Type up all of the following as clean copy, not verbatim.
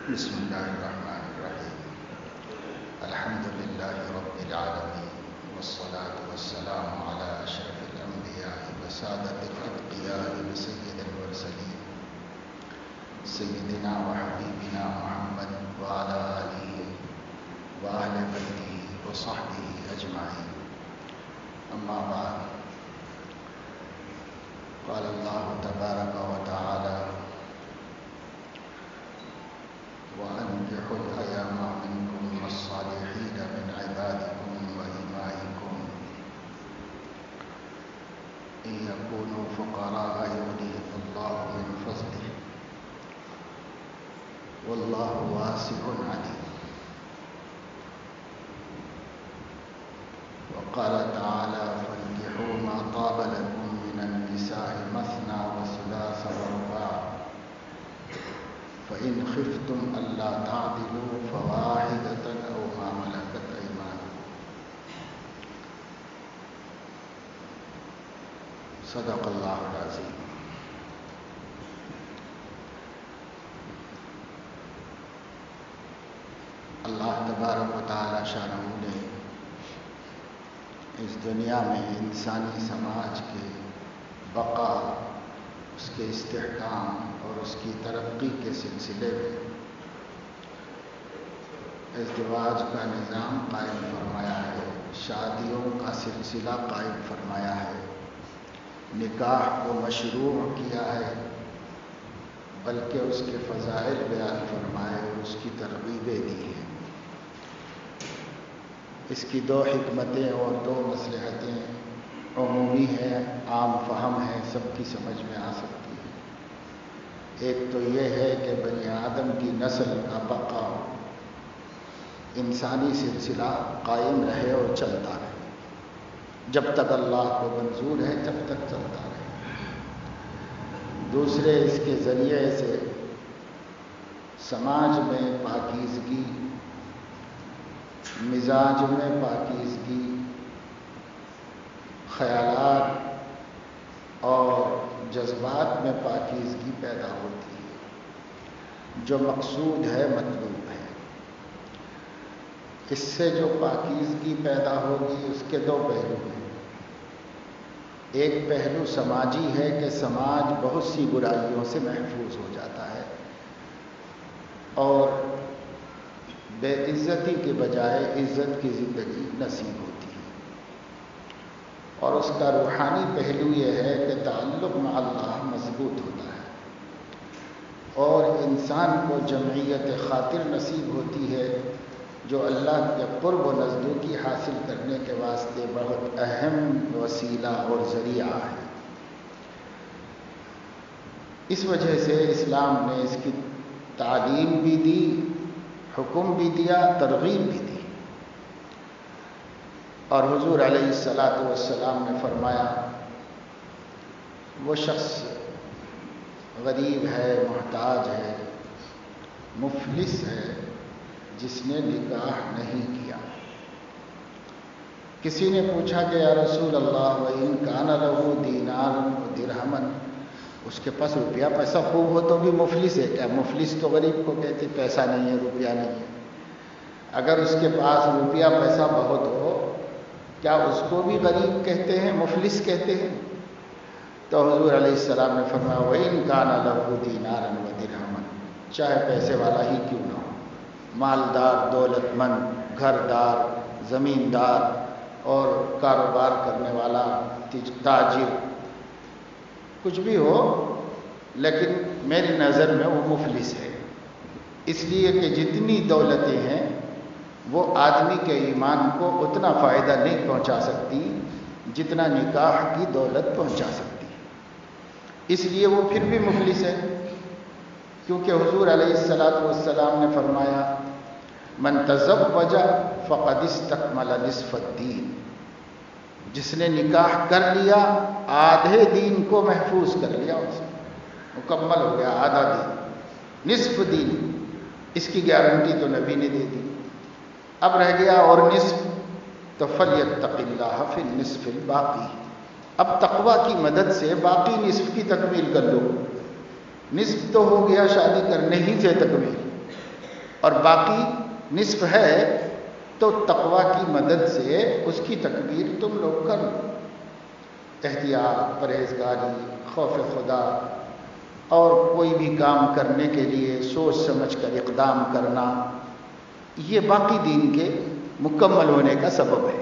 بسم الله الرحمن الرحيم. الحمد لله رب العالمين، والصلاة والسلام على أشرف الأنبياء وسادة الأتقياء وسيد المرسلين سيدنا وحبيبنا محمد وعلى آله وأهل بيته وصحبه أجمعين. أما بعد، قال الله تبارك وتعالى: وأنكحوا الأيام منكم والصالحين من عبادكم وإمائكم إن يكونوا فقراء يغنيهم الله من فضله والله واسع عليم. وقال تعالى: فانكحوا ما طاب لكم من النساء مثنى وثلاث ورباع فإن خفتم ألا تعدلوا فواحدة أو ما ملكت أيمانكم. صدق اللہ العظیم. اللہ تبارک و تعالی شانہ نے اس دنیا میں انسانی سماج کے بقا، اس کے استحکام اور اس کی ترقی کے سلسلے میں ازدواج کا نظام قائم فرمایا ہے، شادیوں کا سلسلہ قائم فرمایا ہے، نکاح کو مشروع کیا ہے، بلکہ اس کے فضائل بیان فرمائے اور اس کی ترغیبیں دی ہیں. اس کی دو حکمتیں اور دو مصلحتیں عمومی ہے، عام فہم ہے، سب کی سمجھ میں آ سکتی ہے. ایک تو یہ ہے کہ بنی آدم کی نسل کا بقا، انسانی سلسلہ قائم رہے اور چلتا رہے، جب تک اللہ کو منظور ہے جب تک چلتا رہے. دوسرے، اس کے ذریعے سے سماج میں پاکیزگی، مزاج میں پاکیزگی، خیالات اور جذبات میں پاکیزگی پیدا ہوتی ہے، جو مقصود ہے، مطلوب ہے. اس سے جو پاکیزگی پیدا ہوگی اس کے دو پہلو ہیں. ایک پہلو سماجی ہے کہ سماج بہت سی برائیوں سے محفوظ ہو جاتا ہے اور بے عزتی کے بجائے عزت کی زندگی نصیب ہوتی ہے. اور اس کا روحانی پہلو یہ ہے کہ تعلق مع اللہ مضبوط ہوتا ہے اور انسان کو جمعیت خاطر نصیب ہوتی ہے، جو اللہ کے قرب و نزدیکی حاصل کرنے کے واسطے بہت اہم وسیلہ اور ذریعہ ہے. اس وجہ سے اسلام نے اس کی تعلیم بھی دی، حکم بھی دیا، ترغیب بھی دی. اور حضور علیہ السلام نے فرمایا: وہ شخص غریب ہے، محتاج ہے، مفلس ہے، جس نے نکاح نہیں کیا. کسی نے پوچھا کہ یا رسول اللہ وَإِن كَانَ لَهُ دِينَارٌ وَدِرْهَمٌ، اس کے پاس روپیہ پیسہ خوب ہو تو بھی مفلس ہے کیا؟ مفلس تو غریب کو کہتے، پیسہ نہیں ہے، روپیہ نہیں ہے. اگر اس کے پاس روپیہ پیسہ بہت ہو، کیا اس کو بھی غریب کہتے ہیں، مفلس کہتے ہیں؟ تو حضور علیہ السلام نے فرمایا: وَإِن كَانَ لَهُ دِينَارٌ وَدِرْهَمٌ، چاہے پیسے والا ہی کیوں نہ ہو، مالدار، دولت مند، گھردار، زمیندار اور کاروبار کرنے والا، تاجر، کچھ بھی ہو، لیکن میری نظر میں وہ مفلس ہے. اس لیے کہ جتنی دولتیں ہیں وہ آدمی کے ایمان کو اتنا فائدہ نہیں پہنچا سکتی جتنا نکاح کی دولت پہنچا سکتی. اس لیے وہ پھر بھی مفلس ہے، کیونکہ حضور علیہ السلام نے فرمایا: من تزوج فقد استکمل نصف الدین، جس نے نکاح کر لیا آدھے دین کو محفوظ کر لیا، اسے مکمل ہو گیا آدھا دین، نصف دین. اس کی گارنٹی تو نبی نے دے دی. اب رہ گیا اور نصف، تو فلیتق اللہ فی النصف الباقی، اب تقوی کی مدد سے باقی نصف کی تکمیل کر لو. نصف تو ہو گیا شادی کرنے ہی سے تکمیل، اور باقی نصف ہے تو تقوی کی مدد سے اس کی تکبیر تم لوگ کر لو. احتیاط، پرہیزگاری، خوف خدا اور کوئی بھی کام کرنے کے لیے سوچ سمجھ کر اقدام کرنا، یہ باقی دین کے مکمل ہونے کا سبب ہے.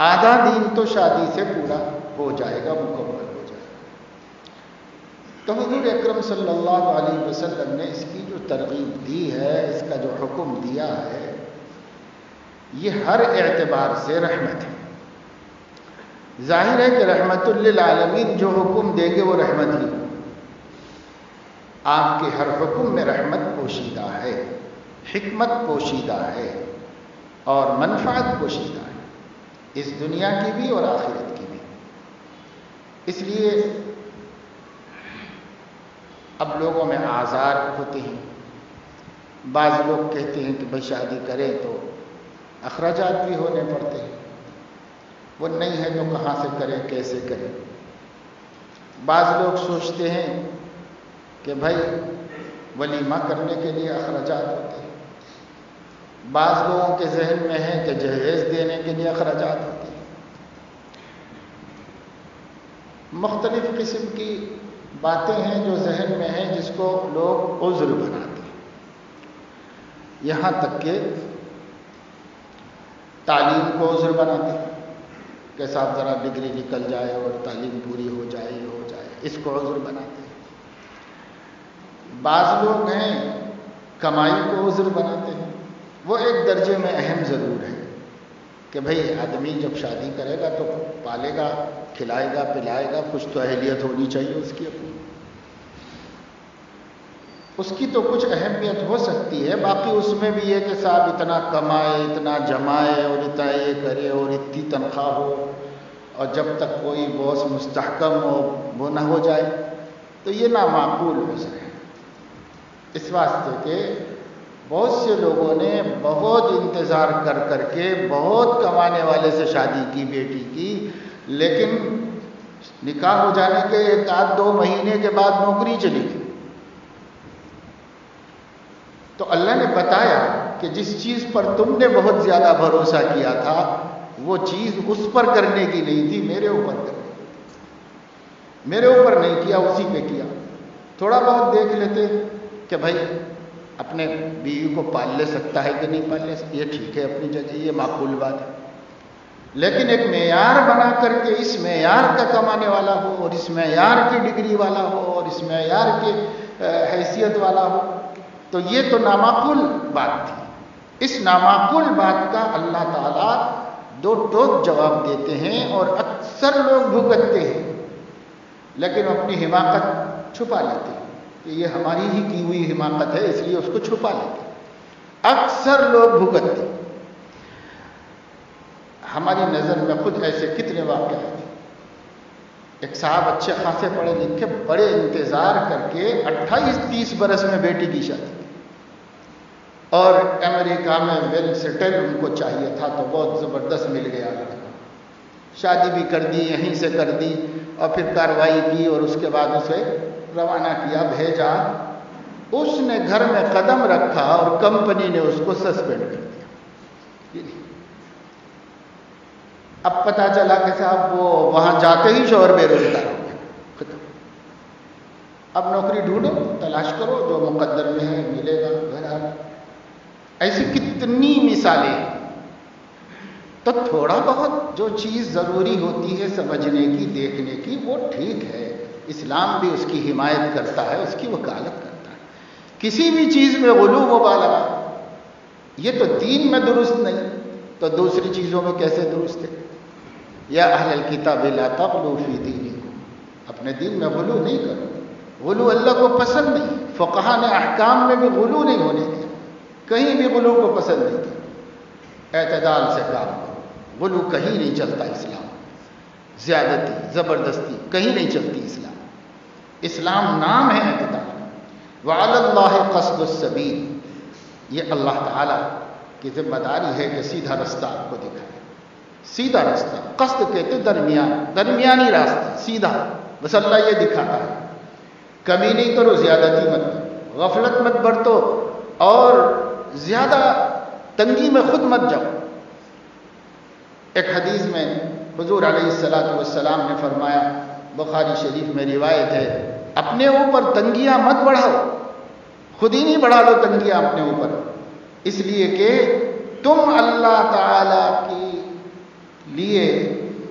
آدھا دین تو شادی سے پورا ہو جائے گا، مکمل ہو جائے گا. تو حضور اکرم صلی اللہ علیہ وسلم نے اس کی جو ترغیب دی ہے، اس کا جو حکم دیا ہے، یہ ہر اعتبار سے رحمت ہے. ظاہر ہے کہ رحمت للعالمین جو حکم دیں گے وہ رحمت ہی. آپ کے ہر حکم میں رحمت پوشیدہ ہے، حکمت پوشیدہ ہے اور منفعت پوشیدہ ہے، اس دنیا کی بھی اور آخرت کی بھی. اس لیے اب لوگوں میں آزار ہوتے ہیں. بعض لوگ کہتے ہیں کہ بھائی شادی کریں تو اخراجات بھی ہونے پڑتے ہیں، وہ نہیں ہے تو کہاں سے کریں، کیسے کریں. بعض لوگ سوچتے ہیں کہ بھائی ولیمہ کرنے کے لیے اخراجات ہوتے ہیں. بعض لوگوں کے ذہن میں ہے کہ جہیز دینے کے لیے اخراجات ہوتے ہیں. مختلف قسم کی باتیں ہیں جو ذہن میں ہیں، جس کو لوگ عذر بناتے ہیں. یہاں تک کہ تعلیم کو عذر بناتے ہیں کہ صاحب ذرا ڈگری نکل جائے اور تعلیم پوری ہو جائے، یہ ہو جائے، اس کو عذر بناتے ہیں. بعض لوگ ہیں کمائی کو عذر بناتے ہیں. وہ ایک درجے میں اہم ضرور ہے کہ بھئی آدمی جب شادی کرے گا تو پالے گا، کھلائے گا، پلائے گا، کچھ تو اہلیت ہونی چاہیے اس کی اپنی. اس کی تو کچھ اہمیت ہو سکتی ہے، باقی اس میں بھی یہ کہ صاحب اتنا کمائے، اتنا جمائے اور اتنا یہ کرے اور اتنی تنخواہ ہو، اور جب تک کوئی باس مستحکم ہو وہ نہ ہو جائے، تو یہ نامعقول عذر ہے. اس واسطے کہ بہت سے لوگوں نے بہت انتظار کر کر کے بہت کمانے والے سے شادی کی، بیٹی کی، لیکن نکاح ہو جانے کے 1-2 مہینے کے بعد نوکری چلی گئی. تو اللہ نے بتایا کہ جس چیز پر تم نے بہت زیادہ بھروسہ کیا تھا وہ چیز اس پر کرنے کی نہیں تھی، میرے اوپر کرنے کی. میرے اوپر نہیں کیا، اسی پہ کیا. تھوڑا بہت دیکھ لیتے کہ بھائی اپنے بیوی کو پال لے سکتا ہے کہ نہیں پال لے سکتا، یہ ٹھیک ہے اپنی جگہ، یہ معقول بات ہے. لیکن ایک معیار بنا کر کے اس معیار کا کمانے والا ہو اور اس معیار کی ڈگری والا ہو اور اس معیار کی حیثیت والا ہو، تو یہ تو نامعقول بات تھی. اس نامعقول بات کا اللہ تعالیٰ 2 ٹوک جواب دیتے ہیں اور اکثر لوگ بھگتتے ہیں، لیکن اپنی حماقت چھپا لیتے ہیں کہ یہ ہماری ہی کی ہوئی حماقت ہے، اس لیے اس کو چھپا لیتے ہیں. اکثر لوگ بھگتتے ہیں. ہماری نظر میں خود ایسے کتنے واقعات ہیں. ایک صاحب اچھے خاصے پڑھے لکھے، بڑے انتظار کر کے 28-30 برس میں بیٹی کی شادی، اور امریکہ میں ویل سیٹل ان کو چاہیے تھا تو بہت زبردست مل گیا. شادی بھی کر دی، یہیں سے کر دی، اور پھر کارروائی کی اور اس کے بعد اسے روانہ کیا، بھیجا. اس نے گھر میں قدم رکھا اور کمپنی نے اس کو سسپینڈ کر دیا. اب پتا چلا کہ صاحب وہ وہاں جاتے ہی شوہر بے روزگار ہو گیا، ختم. اب نوکری ڈھونڈو، تلاش کرو، جو مقدر میں ہے ملے گا. بہرحال ایسی کتنی مثالیں ہیں. تو تھوڑا بہت جو چیز ضروری ہوتی ہے سمجھنے کی، دیکھنے کی، وہ ٹھیک ہے. اسلام بھی اس کی حمایت کرتا ہے، اس کی وکالت کرتا ہے. کسی بھی چیز میں غلو مبالغہ، یہ تو دین میں درست نہیں، تو دوسری چیزوں میں کیسے درست ہے؟ یا اہل الکتاب لا تغلوا فی دینکم، اپنے دین میں غلو نہیں کرو. غلو اللہ کو پسند نہیں. فقہا نے احکام میں بھی غلو نہیں ہونے دیا، کہیں بھی غلو کو پسند نہیں کیا. اعتدال سے کام کرو. غلو کہیں نہیں چلتا اسلام. زیادتی، زبردستی کہیں نہیں چلتی اسلام. اسلام نام ہے اعتدال. وعلی اللہ قصد السبیل، یہ اللہ تعالیٰ کی ذمہ داری ہے کہ سیدھا رستہ آپ کو دکھائے. سیدھا رستہ، قصد کہتے درمیان، درمیانی راستہ، سیدھا. بس اللہ یہ دکھاتا ہے. کمی نہیں کرو، زیادتی مت کرو، غفلت مت برتو، اور زیادہ تنگی میں خود مت جاؤ. ایک حدیث میں حضور علیہ الصلوۃ والسلام نے فرمایا، بخاری شریف میں روایت ہے، اپنے اوپر تنگیاں مت بڑھاؤ، خود ہی نہیں بڑھا لو تنگیاں اپنے اوپر، اس لیے کہ تم اللہ تعالی کے لیے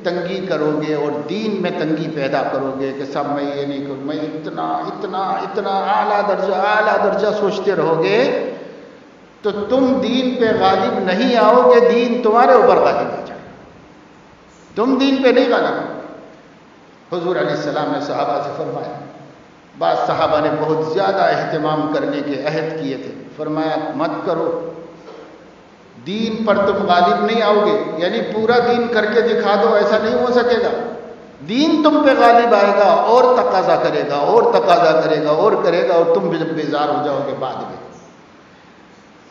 تنگی کرو گے اور دین میں تنگی پیدا کرو گے کہ سب میں یہ نہیں کروں، میں اتنا اتنا اتنا اعلیٰ درجہ سوچتے رہو گے تو تم دین پہ غالب نہیں آؤ گے، دین تمہارے اوپر غالب آ جائے، تم دین پہ نہیں غالب آؤ. حضور علیہ السلام نے صحابہ سے فرمایا، بعض صحابہ نے بہت زیادہ اہتمام کرنے کے عہد کیے تھے، فرمایا مت کرو، دین پر تم غالب نہیں آؤ گے، یعنی پورا دین کر کے دکھا دو، ایسا نہیں ہو سکے گا. دین تم پہ غالب آئے گا اور تقاضا کرے گا اور تقاضا کرے گا اور کرے گا، اور تم بھی جب بیزار ہو جاؤ گے بعد میں.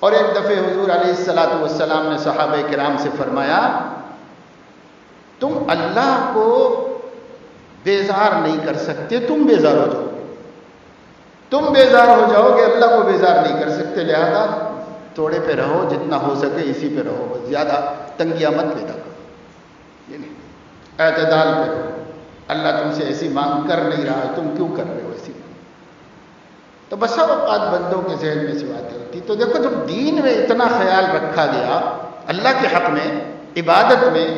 اور ایک دفعہ حضور علیہ الصلوۃ والسلام نے صحابہ کرام سے فرمایا، تم اللہ کو بیزار نہیں کر سکتے، تم بیزار ہو جاؤ گے، تم بیزار ہو جاؤ گے، اللہ کو بیزار نہیں کر سکتے، لہذا تھوڑے پہ رہو، جتنا ہو سکے اسی پہ رہو، بس زیادہ تنگیاں مت پیدا کرو، یعنی اعتدال پہ رہو. اللہ تم سے ایسی مانگ کر نہیں رہا ہے، تم کیوں کر رہے ہو ایسی مانگ؟ تو بسا اوقات بندوں کے ذہن میں سی باتیں ہوتی. تو دیکھو جب دین میں اتنا خیال رکھا گیا اللہ کے حق میں، عبادت میں،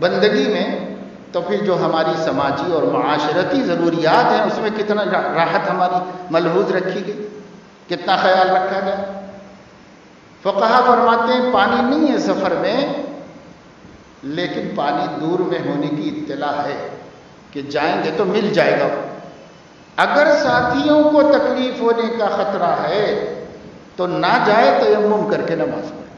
بندگی میں، تو پھر جو ہماری سماجی اور معاشرتی ضروریات ہیں اس میں کتنا راحت ہماری ملحوظ رکھی گئی، کتنا خیال رکھا گیا. فقہا فرماتے ہیں پانی نہیں ہے سفر میں، لیکن پانی دور میں ہونے کی اطلاع ہے کہ جائیں گے تو مل جائے گا. اگر ساتھیوں کو تکلیف ہونے کا خطرہ ہے تو نہ جائے، تیمم کر کے نماز پڑھے.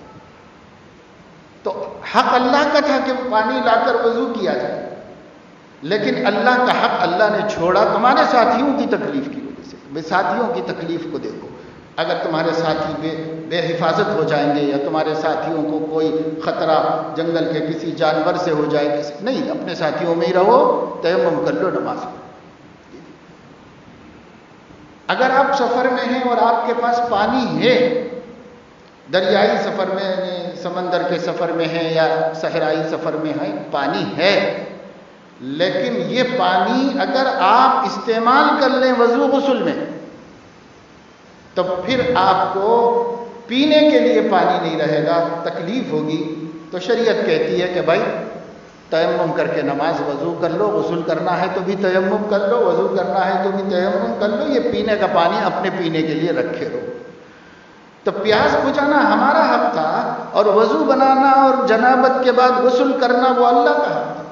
تو حق اللہ کا تھا کہ پانی لا کر وضو کیا جائے، لیکن اللہ کا حق اللہ نے چھوڑا تمہارے ساتھیوں کی تکلیف کی وجہ سے. بے ساتھیوں کی تکلیف کو دیکھو، اگر تمہارے ساتھی بے حفاظت ہو جائیں گے یا تمہارے ساتھیوں کو کوئی خطرہ جنگل کے کسی جانور سے ہو جائے، نہیں، اپنے ساتھیوں میں ہی رہو، تیمم کر لو، نماز پڑھو. اگر آپ سفر میں ہیں اور آپ کے پاس پانی ہے، دریائی سفر میں، سمندر کے سفر میں ہیں یا صحرائی سفر میں ہیں، پانی ہے، لیکن یہ پانی اگر آپ استعمال کر لیں وضو غسل میں تو پھر آپ کو پینے کے لیے پانی نہیں رہے گا، تکلیف ہوگی. تو شریعت کہتی ہے کہ بھائی تیمم کر کے نماز وضو کر لو، غسل کرنا ہے تو بھی تیمم کر لو، وضو کرنا ہے تو بھی تیمم کر لو، یہ پینے کا پانی اپنے پینے کے لیے رکھے رہو. تو پیاس بجھانا ہمارا حق تھا، اور وضو بنانا اور جنابت کے بعد غسل کرنا وہ اللہ کا حق تھا.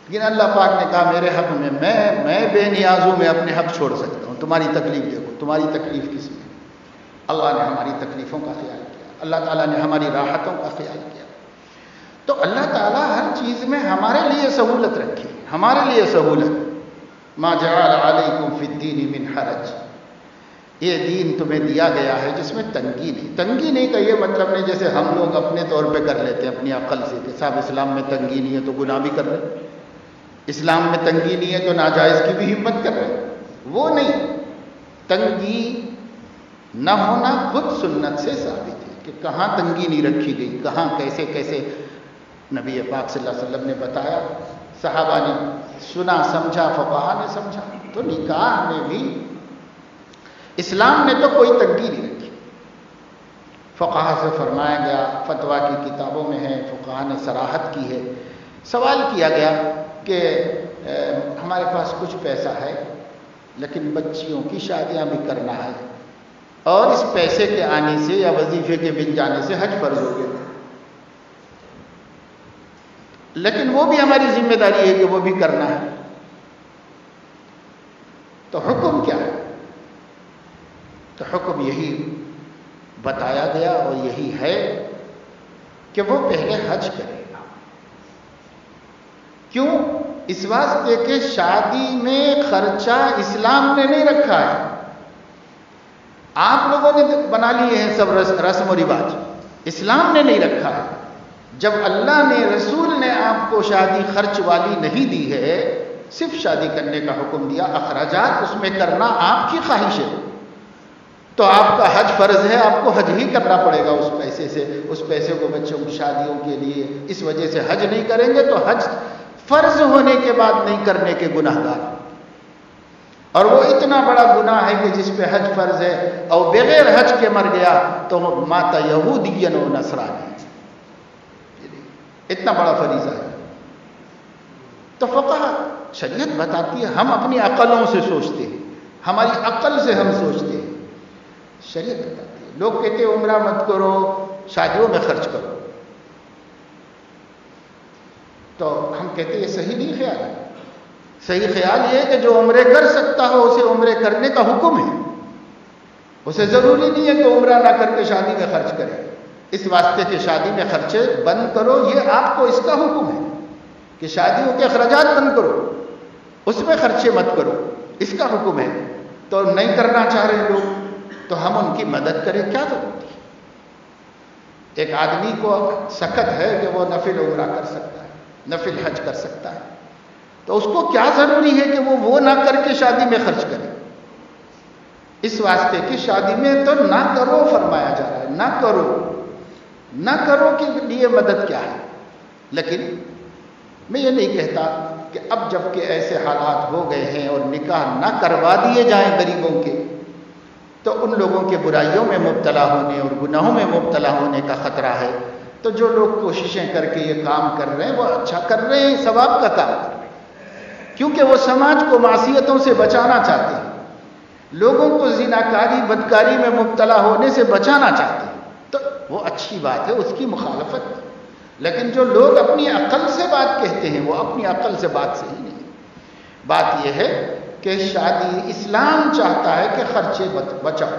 لیکن اللہ پاک نے کہا میرے حق میں میں بے نیاز ہوں، میں اپنے حق چھوڑ سکتا ہوں، تمہاری تکلیف دیکھو، تمہاری تکلیف کس میں؟ اللہ نے ہماری تکلیفوں کا خیال کیا، اللہ تعالیٰ نے ہماری راحتوں کا خیال کیا. تو اللہ تعالیٰ ہر چیز میں ہمارے لیے سہولت رکھی، ہمارے لیے سہولت. ما جعل علیکم فی الدین من حرج، یہ دین تمہیں دیا گیا ہے جس میں تنگی نہیں. تنگی نہیں کا یہ مطلب نہیں جیسے ہم لوگ اپنے طور پہ کر لیتے ہیں اپنی عقل سے کہ صاحب اسلام میں تنگی نہیں ہے تو گناہ بھی کر رہے ہیں، اسلام میں تنگی نہیں ہے تو ناجائز کی بھی ہمت کر رہے ہیں. وہ نہیں، تنگی نہ ہونا خود سنت سے ثابت ہے کہ کہاں تنگی نہیں رکھی گئی، کہاں کیسے کیسے نبی پاک صلی اللہ علیہ وسلم نے بتایا، صحابہ نے سنا سمجھا، فقہا نے سمجھا. تو نکاح میں بھی اسلام نے تو کوئی تنگی نہیں رکھی. فقہا سے فرمایا گیا، فتویٰ کی کتابوں میں ہے، فقہا نے صراحت کی ہے. سوال کیا گیا کہ ہمارے پاس کچھ پیسہ ہے لیکن بچیوں کی شادیاں بھی کرنا ہے، اور اس پیسے کے آنے سے یا وظیفے کے مل جانے سے حج فرض ہو گیا، لیکن وہ بھی ہماری ذمہ داری ہے کہ وہ بھی کرنا ہے. تو حکم کیا ہے؟ تو حکم یہی بتایا گیا اور یہی ہے کہ وہ پہلے حج کرے گا. کیوں؟ اس واسطے کہ شادی میں خرچہ اسلام نے نہیں رکھا ہے، آپ لوگوں نے بنا لیے ہیں سب رسم و رواج، اسلام نے نہیں رکھا ہے. جب اللہ نے، رسول نے آپ کو شادی خرچ والی نہیں دی ہے، صرف شادی کرنے کا حکم دیا، اخراجات اس میں کرنا آپ کی خواہش ہے. تو آپ کا حج فرض ہے، آپ کو حج ہی کرنا پڑے گا اس پیسے سے. اس پیسے کو بچوں کی شادیوں کے لیے اس وجہ سے حج نہیں کریں گے تو حج فرض ہونے کے بعد نہیں کرنے کے گناہ گار. اور وہ اتنا بڑا گناہ ہے کہ جس پہ حج فرض ہے اور بغیر حج کے مر گیا تو ماتا یہودین و نصرانی. اتنا بڑا فریضہ ہے. تو فقہ شریعت بتاتی ہے، ہم اپنی عقلوں سے سوچتے ہیں، ہماری عقل سے ہم سوچتے ہیں. شریعت بتاتی ہے. لوگ کہتے ہیں عمرہ مت کرو، شادیوں میں خرچ کرو. تو ہم کہتے ہیں یہ صحیح نہیں خیال ہے. صحیح خیال یہ ہے کہ جو عمرے کر سکتا ہو اسے عمرے کرنے کا حکم ہے. اسے ضروری نہیں ہے کہ عمرہ نہ کر کے شادی میں خرچ کرے. اس واسطے کہ شادی میں خرچے بند کرو، یہ آپ کو اس کا حکم ہے کہ شادیوں کے اخراجات بند کرو، اس میں خرچے مت کرو، اس کا حکم ہے. تو نہیں کرنا چاہ رہے لوگ تو ہم ان کی مدد کریں، کیا ضرورت ہے؟ ایک آدمی کو سخت ہے کہ وہ نفل عمرہ کر سکتا ہے، نفل حج کر سکتا ہے، تو اس کو کیا ضروری ہے کہ وہ نہ کر کے شادی میں خرچ کرے؟ اس واسطے کہ شادی میں تو نہ کرو فرمایا جا رہا ہے، نہ کرو. نہ کرو کے لیے مدد کیا ہے؟ لیکن میں یہ نہیں کہتا کہ اب جب کہ ایسے حالات ہو گئے ہیں اور نکاح نہ کروا دیے جائیں غریبوں کے تو ان لوگوں کے برائیوں میں مبتلا ہونے اور گناہوں میں مبتلا ہونے کا خطرہ ہے. تو جو لوگ کوششیں کر کے یہ کام کر رہے ہیں وہ اچھا کر رہے ہیں، ثواب کا کام کر رہے ہیں، کیونکہ وہ سماج کو معصیتوں سے بچانا چاہتے ہیں، لوگوں کو زناکاری بدکاری میں مبتلا ہونے سے بچانا چاہتے ہیں. تو وہ اچھی بات ہے، اس کی مخالفت. لیکن جو لوگ اپنی عقل سے بات کہتے ہیں وہ اپنی عقل سے بات صحیح نہیں ہے. بات یہ ہے کہ شادی اسلام چاہتا ہے کہ خرچے بچاؤ،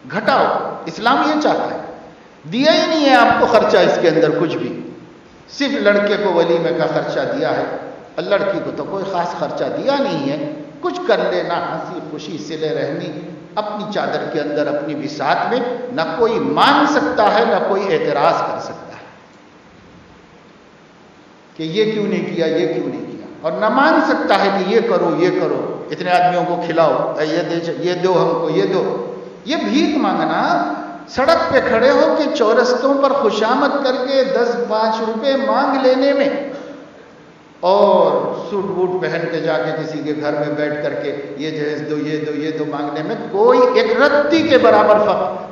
گھٹاؤ. اسلام یہ چاہتا ہے. دیا ہی نہیں ہے آپ کو خرچہ اس کے اندر کچھ بھی، صرف لڑکے کو ولیمے کا خرچہ دیا ہے اور لڑکی کو تو کوئی خاص خرچہ دیا نہیں ہے. کچھ کر لینا، ہنسی خوشی صلے رحمی اپنی چادر کے اندر اپنی بساط میں. نہ کوئی مان سکتا ہے نہ کوئی اعتراض کر سکتا ہے کہ یہ کیوں نہیں کیا، یہ کیوں نہیں کیا، اور نہ مان سکتا ہے کہ یہ کرو یہ کرو، اتنے آدمیوں کو کھلاؤ، یہ دو ہم کو، یہ دو. یہ بھیک مانگنا، سڑک پہ کھڑے ہو کے چورستوں پر خوشامد کر کے 10-5 روپے مانگ لینے میں اور سوٹ بوٹ پہن کے جا کے کسی کے گھر میں بیٹھ کر کے یہ جہیز دو یہ دو یہ دو مانگنے میں کوئی ایک رتی کے برابر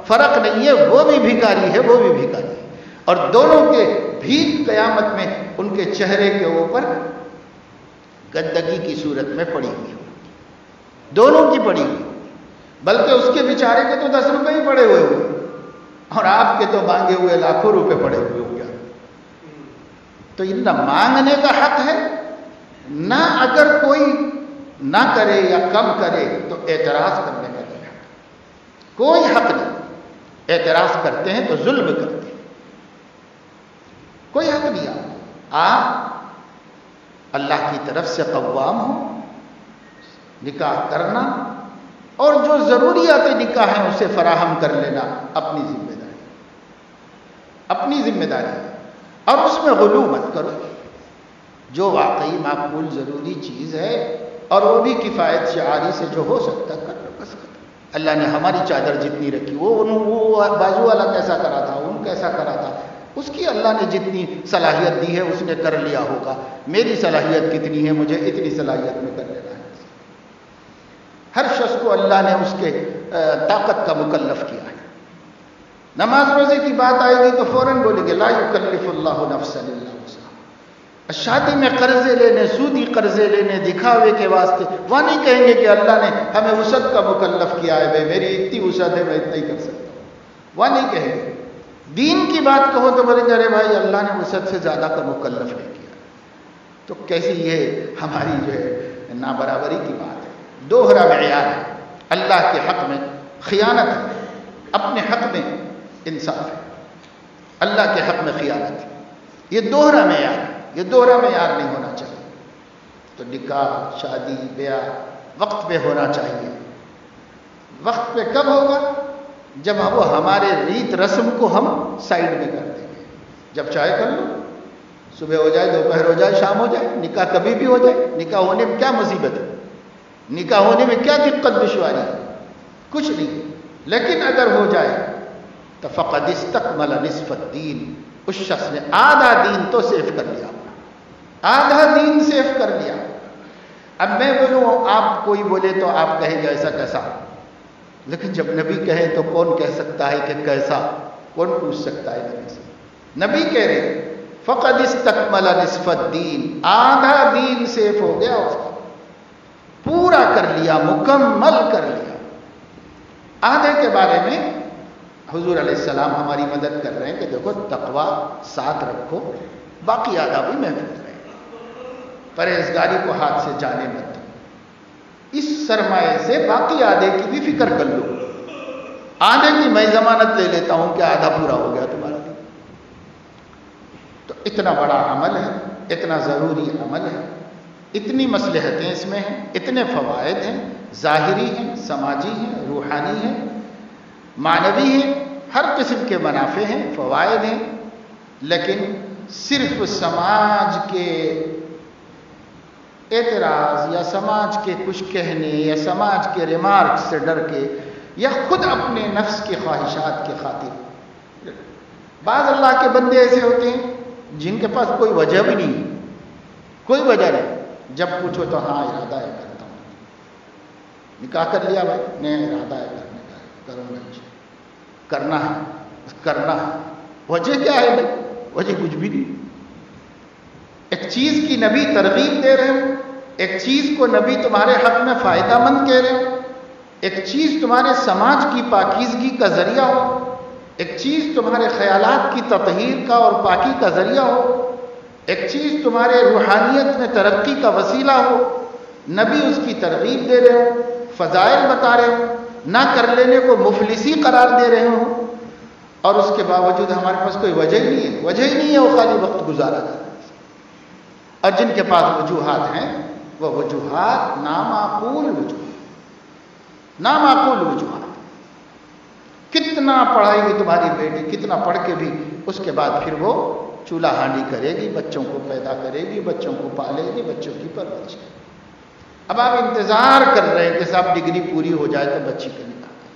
فرق نہیں ہے. وہ بھی بھیکاری ہے، وہ بھی بھیکاری ہے. اور دونوں کے بھیک قیامت میں ان کے چہرے کے اوپر گندگی کی صورت میں پڑی ہوئی، دونوں کی پڑی ہوئی. بلکہ اس کے بیچارے کے تو 10 روپے ہی پڑے ہوئے ہوئے اور آپ کے تو مانگے ہوئے لاکھوں روپے پڑے ہوئے ہوں گے. تو ان نہ مانگنے کا حق ہے، نہ اگر کوئی نہ کرے یا کم کرے تو اعتراض کرنے کا بھی حق. کوئی حق نہیں. اعتراض کرتے ہیں تو ظلم کرتے ہیں. کوئی حق نہیں. آپ اللہ کی طرف سے قوام ہو، نکاح کرنا اور جو ضروریات نکاح ہیں اسے فراہم کر لینا اپنی ذمہ داری، اپنی ذمہ داری ہے. اور اس میں غلو مت کرو. جو واقعی معقول ضروری چیز ہے اور وہ بھی کفایت شعاری سے جو ہو سکتا کر لو، بس کر. اللہ نے ہماری چادر جتنی رکھی، وہ بازو والا کیسا کرا تھا، ان کیسا کرا تھا، اس کی اللہ نے جتنی صلاحیت دی ہے اس نے کر لیا ہوگا. میری صلاحیت کتنی ہے، مجھے اتنی صلاحیت میں کر لینا ہے. ہر شخص کو اللہ نے اس کے طاقت کا مکلف کیا ہے. نماز روزے کی بات آئے گی تو فوراً بولیں گے لا یکلف اللہ نفسا الا وسعہا. شادی میں قرضے لینے، سودی قرضے لینے، دکھاوے کے واسطے وہ نہیں کہیں گے کہ اللہ نے ہمیں وسعت کا مکلف کیا ہے، بھائی میری اتنی وسعت ہے میں اتنا ہی کر سکتا ہوں. وہ نہیں کہیں گے. دین کی بات کہو تو بولیں گے ارے بھائی اللہ نے وسعت سے زیادہ کا مکلف نہیں کیا. تو کیسی یہ ہماری جو ہے نابرابری کی بات ہے. دوہرا معیار ہے. اللہ کے حق میں خیانت ہے، اپنے حق میں انصاف ہے، اللہ کے حق میں خیانت ہے. یہ دوہرا معیار ہے. یہ دوہرا معیار نہیں ہونا چاہیے. تو نکاح، شادی، بیاہ وقت پہ ہونا چاہیے. وقت پہ کب ہوگا؟ جب وہ ہمارے ریت رسم کو ہم سائڈ میں کر دیں گے. جب چاہے کر لو، صبح ہو جائے، دوپہر ہو جائے، شام ہو جائے، نکاح کبھی بھی ہو جائے. نکاح ہونے میں کیا مصیبت ہے؟ نکاح ہونے میں کیا دقت دشواری ہے؟ کچھ نہیں. لیکن اگر ہو جائے تو فقد استکمل نصف الدین، اس شخص نے آدھا دین تو سیف کر لیا، آدھا دین سیف کر لیا۔ اب میں بولوں آپ کوئی بولے تو آپ کہیں گے ایسا کیسا، لیکن جب نبی کہے تو کون کہہ سکتا ہے کہ کیسا؟ کون پوچھ سکتا ہے نبی سے؟ نبی کہہ رہے فقد استکمل نصف الدین، آدھا دین سیف ہو گیا، اس کا پورا کر لیا، مکمل کر لیا۔ آدھے کے بارے میں حضور علیہ السلام ہماری مدد کر رہے ہیں کہ دیکھو تقوی ساتھ رکھو، باقی آدھا بھی محفوظ رہے، پرہیزگاری کو ہاتھ سے جانے مت دو، اس سرمایہ سے باقی آدھے کی بھی فکر کر لو۔ آدھے کی میں ضمانت لے لیتا ہوں کہ آدھا پورا ہو گیا تمہارا دین۔ تو اتنا بڑا عمل ہے، اتنا ضروری عمل ہے، اتنی مصلحتیں اس میں ہیں، اتنے فوائد ہیں، ظاہری ہیں، سماجی ہیں، روحانی ہیں، معنوی ہیں، ہر قسم کے منافع ہیں، فوائد ہیں، لیکن صرف سماج کے اعتراض یا سماج کے کچھ کہنے یا سماج کے ریمارک سے ڈر کے یا خود اپنے نفس کی خواہشات کی خاطر، بعض اللہ کے بندے ایسے ہوتے ہیں جن کے پاس کوئی وجہ بھی نہیں، کوئی وجہ نہیں، جب پوچھو تو ہاں ارادہ ہے کرتا ہوں، نکاح کر لیا بھائی، نہیں ارادہ ہے کرنے کا، کروں گا جی، کرنا ہے، کرنا ہے، وجہ کیا ہے بھائی؟ وجہ کچھ بھی نہیں۔ ایک چیز کی نبی ترغیب دے رہے ہو، ایک چیز کو نبی تمہارے حق میں فائدہ مند کہہ رہے ہو، ایک چیز تمہارے سماج کی پاکیزگی کا ذریعہ ہو، ایک چیز تمہارے خیالات کی تطہیر کا اور پاکی کا ذریعہ ہو، ایک چیز تمہارے روحانیت میں ترقی کا وسیلہ ہو، نبی اس کی ترغیب دے رہے ہو، فضائل بتا رہے ہو، نہ کر لینے کو مفلسی قرار دے رہے ہو، اور اس کے باوجود ہمارے پاس کوئی وجہ ہی نہیں ہے، وجہ ہی نہیں ہے، وہ خالی وقت گزارا جا رہا ہے۔ اور جن کے پاس وجوہات ہیں وہ وجوہات نامعقول وجوہات، نامعقول وجوہات۔ کتنا پڑھائے گی تمہاری بیٹی، کتنا پڑھ کے بھی اس کے بعد پھر وہ چولہا ہانڈی کرے گی، بچوں کو پیدا کرے گی، بچوں کو پالے گی، بچوں کی پرورش کرے گی۔ اب آپ انتظار کر رہے ہیں کہ صاحب ڈگری پوری ہو جائے تو بچی کا نکاح کریں،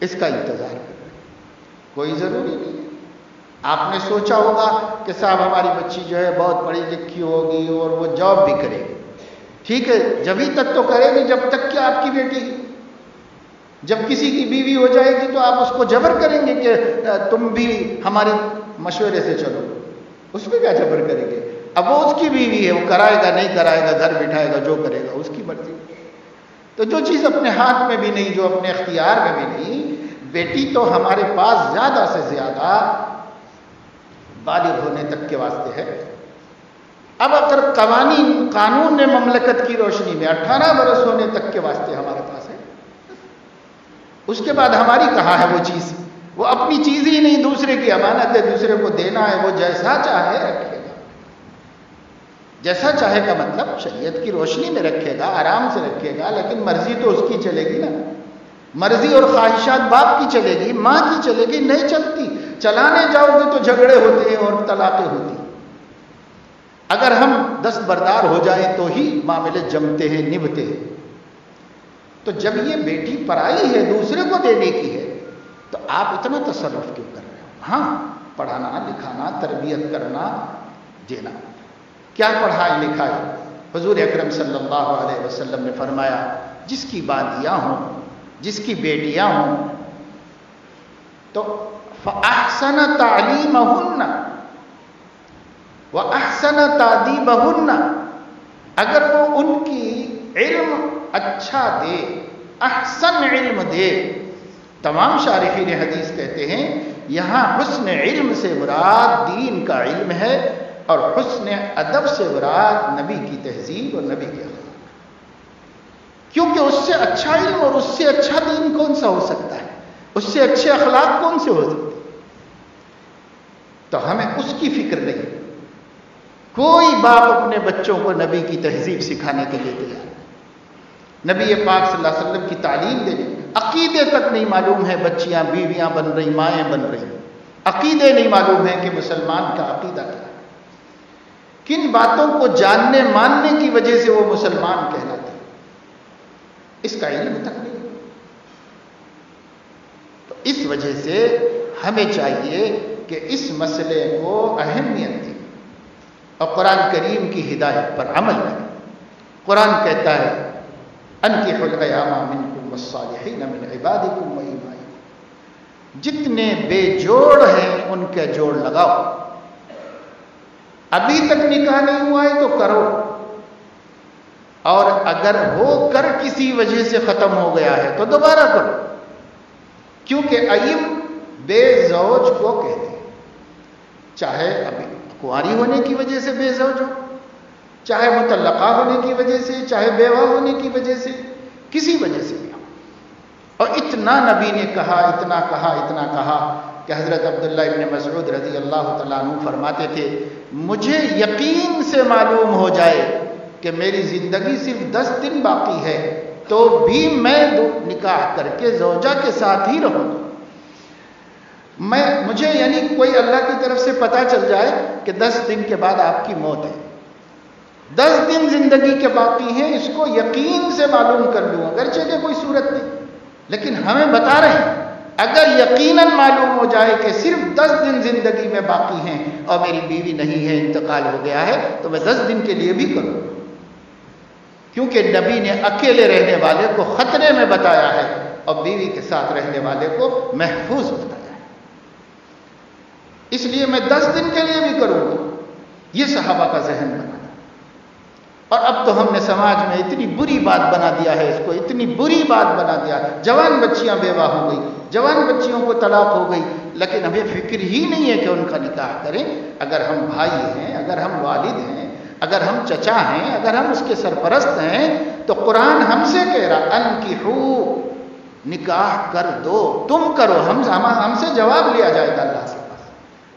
اس کا انتظار کر رہے ہیں، کوئی ضروری نہیں ہے۔ آپ نے سوچا ہوگا کہ صاحب ہماری بچی جو ہے بہت پڑھی لکھی ہوگی اور وہ جاب بھی کرے گی، ٹھیک ہے، جبھی تک تو کرے گی جب تک کہ آپ کی بیٹی، جب کسی کی بیوی ہو جائے گی تو آپ اس کو جبر کریں گے کہ تم بھی ہمارے مشورے سے چلو، اس میں کیا جبر کریں گے؟ اب وہ اس کی بیوی ہے، وہ کرائے گا نہیں کرائے گا، گھر بٹھائے گا، جو کرے گا اس کی مرضی۔ تو جو چیز اپنے ہاتھ میں بھی نہیں، جو اپنے اختیار میں بھی نہیں، بیٹی تو ہمارے پاس زیادہ سے زیادہ بالغ ہونے تک کے واسطے ہے۔ اب اگر قانون نے مملکت کی روشنی میں 18 برس ہونے تک کے واسطے ہمارے پاس ہے، اس کے بعد ہماری کہاں ہے وہ چیز؟ وہ اپنی چیز ہی نہیں، دوسرے کی امانت ہے، دوسرے کو دینا ہے، وہ جیسا چاہے رکھے گا، جیسا چاہے کا مطلب شریعت کی روشنی میں رکھے گا، آرام سے رکھے گا، لیکن مرضی تو اس کی چلے گی نا، مرضی اور خواہشات باپ کی چلے گی، ماں کی چلے گی، نہیں چلتی۔ چلانے جاؤ گے تو جھگڑے ہوتے ہیں اور طلاقیں ہوتی ہیں۔ اگر ہم دستبردار ہو جائیں تو ہی معاملے جمتے ہیں، نبھتے ہیں۔ تو جب یہ بیٹی پرائی ہے، دوسرے کو دینے کی ہے، تو آپ اتنا تصرف کیوں کر رہے ہو؟ ہاں، پڑھانا لکھانا، تربیت کرنا، دینا، کیا پڑھائی لکھائی؟ حضور اکرم صلی اللہ علیہ وسلم نے فرمایا جس کی بانیاں ہوں، جس کی بیٹیاں ہوں، تو فَأَحْسَنَ تَعْلِيمَهُنَّ وَأَحْسَنَ تَعْدِيبَهُنَّ، اگر وہ ان کی علم اچھا دے، احسن علم دے۔ تمام شارحین حدیث کہتے ہیں یہاں حسن علم سے مراد دین کا علم ہے، اور حسن ادب سے مراد نبی کی تہذیب اور نبی کے اخلاق، کیونکہ اس سے اچھا علم اور اس سے اچھا دین کون سا ہو سکتا ہے؟ اس سے اچھے اخلاق کون سے ہو سکتے؟ تو ہمیں اس کی فکر نہیں۔ کوئی باپ اپنے بچوں کو نبی کی تہذیب سکھانے کے لیے تیار ہے، نبی پاک صلی اللہ علیہ وسلم کی تعلیم دینے، عقیدے تک نہیں معلوم ہے، بچیاں بیویاں بن رہی، مائیں بن رہی، عقیدے نہیں معلوم ہے کہ مسلمان کا عقیدہ کیا ہے، کن باتوں کو جاننے ماننے کی وجہ سے وہ مسلمان کہلاتے ہیں، اس کا علم تک نہیں۔ اس وجہ سے ہمیں چاہیے کہ اس مسئلے کو اہمیت دیں اور قرآن کریم کی ہدایت پر عمل کریں۔ قرآن کہتا ہے انکحوا الایام منکم والصالحین من عبادکم وامائکم، جتنے بے جوڑ ہیں ان کے جوڑ لگاؤ۔ ابھی تک نکاح نہیں ہوا ہے تو کرو، اور اگر ہو کر کسی وجہ سے ختم ہو گیا ہے تو دوبارہ کرو، کیونکہ ایب بے زوج کو کہتے ہیں، چاہے ابھی کنواری ہونے کی وجہ سے بے زوج ہو، چاہے مطلقہ ہونے کی وجہ سے، چاہے بیوہ ہونے کی وجہ سے، کسی وجہ سے بھی ہو۔ اور اتنا نبی نے کہا، اتنا کہا کہ حضرت عبداللہ ابن مسعود رضی اللہ تعالیٰ عنہ فرماتے تھے، مجھے یقین سے معلوم ہو جائے کہ میری زندگی صرف 10 دن باقی ہے تو بھی میں نکاح کر کے زوجہ کے ساتھ ہی رہوں گا۔ مجھے یعنی کوئی اللہ کی طرف سے پتہ چل جائے کہ 10 دن کے بعد آپ کی موت ہے، 10 دن زندگی کے باقی ہیں، اس کو یقین سے معلوم کر لوں، اگرچہ کہ کوئی صورت نہیں، لیکن ہمیں بتا رہے ہیں اگر یقیناً معلوم ہو جائے کہ صرف 10 دن زندگی میں باقی ہیں اور میری بیوی نہیں ہے، انتقال ہو گیا ہے، تو میں 10 دن کے لیے بھی کروں، کیونکہ نبی نے اکیلے رہنے والے کو خطرے میں بتایا ہے اور بیوی کے ساتھ رہنے والے کو محفوظ بتایا ہے، اس لیے میں 10 دن کے لیے بھی کروں گا۔ یہ صحابہ کا ذہن بنا تھا، اور اب تو ہم نے سماج میں اتنی بری بات بنا دیا ہے، اس کو اتنی بری بات بنا دیا ہے، جوان بچیاں بیوہ ہو گئی، جوان بچیوں کو طلاق ہو گئی، لیکن ہمیں فکر ہی نہیں ہے کہ ان کا نکاح کریں۔ اگر ہم بھائی ہیں، اگر ہم والد ہیں، اگر ہم چچا ہیں، اگر ہم اس کے سرپرست ہیں، تو قرآن ہم سے کہہ رہا انکحوا، نکاح کر دو، تم کرو، ہم سے جواب لیا جائے گا اللہ سے،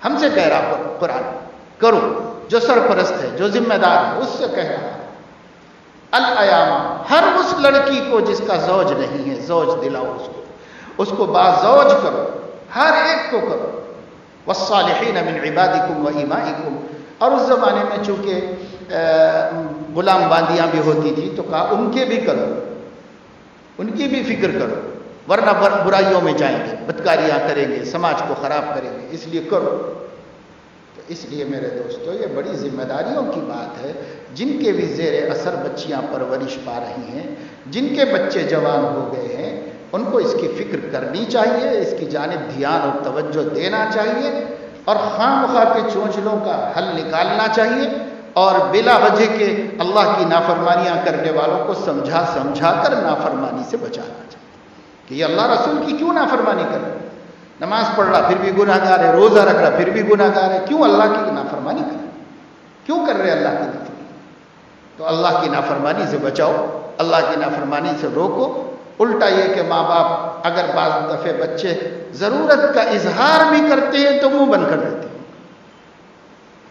ہم سے کہہ رہا قرآن کرو، جو سرپرست ہے، جو ذمہ دار ہے، اس سے کہہ رہا الایام، ہر اس لڑکی کو جس کا زوج نہیں ہے زوج دلاؤ، اس کو بازوج کرو، ہر ایک کو کرو، والصالحین من عبادکم وامائکم، اور اس زمانے میں چونکہ غلام باندیاں بھی ہوتی تھی تو کہا ان کے بھی کرو، ان کی بھی فکر کرو، ورنہ برائیوں میں جائیں گے، بدکاریاں کریں گے، سماج کو خراب کریں گے، اس لیے کرو۔ تو اس لیے میرے دوستو یہ بڑی ذمہ داریوں کی بات ہے، جن کے بھی زیر اثر بچیاں پرورش پا رہی ہیں، جن کے بچے جوان ہو گئے ہیں، ان کو اس کی فکر کرنی چاہیے، اس کی جانب دھیان اور توجہ دینا چاہیے، اور خواہ مخواہ کے چونچلوں کا حل نکالنا چاہیے، اور بلا وجہ کے اللہ کی نافرمانیاں کرنے والوں کو سمجھا کر نافرمانی سے بچانا چاہیے کہ یہ اللہ رسول کی کیوں نافرمانی کر رہے ہیں، نماز پڑھ رہا پھر بھی گناہ گار ہے، روزہ رکھ رہا پھر بھی گناہ گار ہے، کیوں اللہ کی نافرمانی کر رہے، کیوں کر رہے اللہ کی نافرمانی؟ تو اللہ کی نافرمانی سے بچاؤ، اللہ کی نافرمانی سے روکو۔ الٹا یہ کہ ماں باپ اگر بعض دفعے بچے ضرورت کا اظہار بھی کرتے ہیں تو منہ بند کر دیتے ہیں،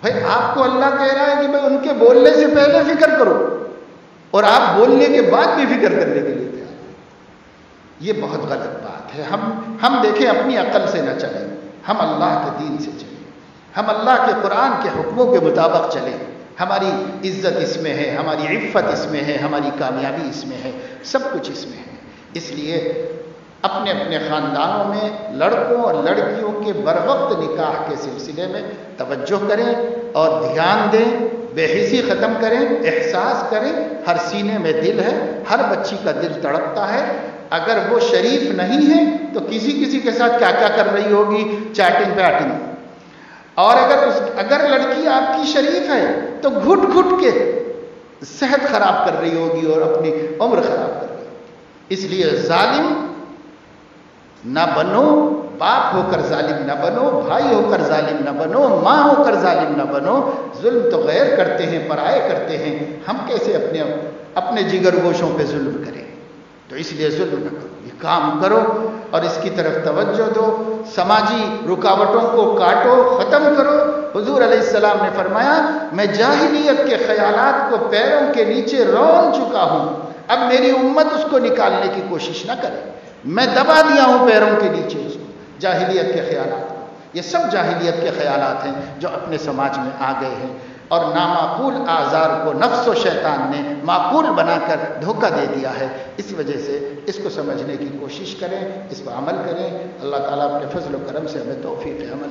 بھائی آپ کو اللہ کہہ رہا ہے کہ بھائی ان کے بولنے سے پہلے فکر کرو، اور آپ بولنے کے بعد بھی فکر کرنے کے لیے تیار ہیں۔ یہ بہت غلط بات ہے۔ ہم دیکھیں اپنی عقل سے نہ چلیں، ہم اللہ کے دین سے چلیں، ہم اللہ کے قرآن کے حکموں کے مطابق چلیں۔ ہماری عزت اس میں ہے، ہماری عفت اس میں ہے، ہماری کامیابی اس میں ہے، سب کچھ اس میں ہے۔ اس لیے اپنے اپنے خاندانوں میں لڑکوں اور لڑکیوں کے بروقت نکاح کے سلسلے میں توجہ کریں اور دھیان دیں، بے حسی ختم کریں، احساس کریں، ہر سینے میں دل ہے، ہر بچی کا دل تڑپتا ہے، اگر وہ شریف نہیں ہے تو کسی کے ساتھ کیا کیا کر رہی ہوگی، چیٹنگ پہ ایٹنگ، اور اگر لڑکی آپ کی شریف ہے تو گھٹ گھٹ کے صحت خراب کر رہی ہوگی اور اپنی عمر خراب کر رہی ہوگی۔ اس لیے ظالم نہ بنو، باپ ہو کر ظالم نہ بنو، بھائی ہو کر ظالم نہ بنو، ماں ہو کر ظالم نہ بنو۔ ظلم تو غیر کرتے ہیں، پرائے کرتے ہیں، ہم کیسے اپنے جگر گوشوں پہ ظلم کریں؟ تو اس لیے ظلم نہ کرو، یہ کام کرو اور اس کی طرف توجہ دو، سماجی رکاوٹوں کو کاٹو، ختم کرو۔ حضور علیہ السلام نے فرمایا میں جاہلیت کے خیالات کو پیروں کے نیچے رون چکا ہوں، اب میری امت اس کو نکالنے کی کوشش نہ کرے، میں دبا دیا ہوں پیروں کے نیچے اس کو، جاہلیت کے خیالات۔ یہ سب جاہلیت کے خیالات ہیں جو اپنے سماج میں آ گئے ہیں۔ اور نامعقول آزار کو نفس و شیطان نے معقول بنا کر دھوکہ دے دیا ہے. اس وجہ سے اس کو سمجھنے کی کوشش کریں، اس پر عمل کریں. اللہ تعالیٰ اپنے فضل و کرم سے ہمیں توفیق عمل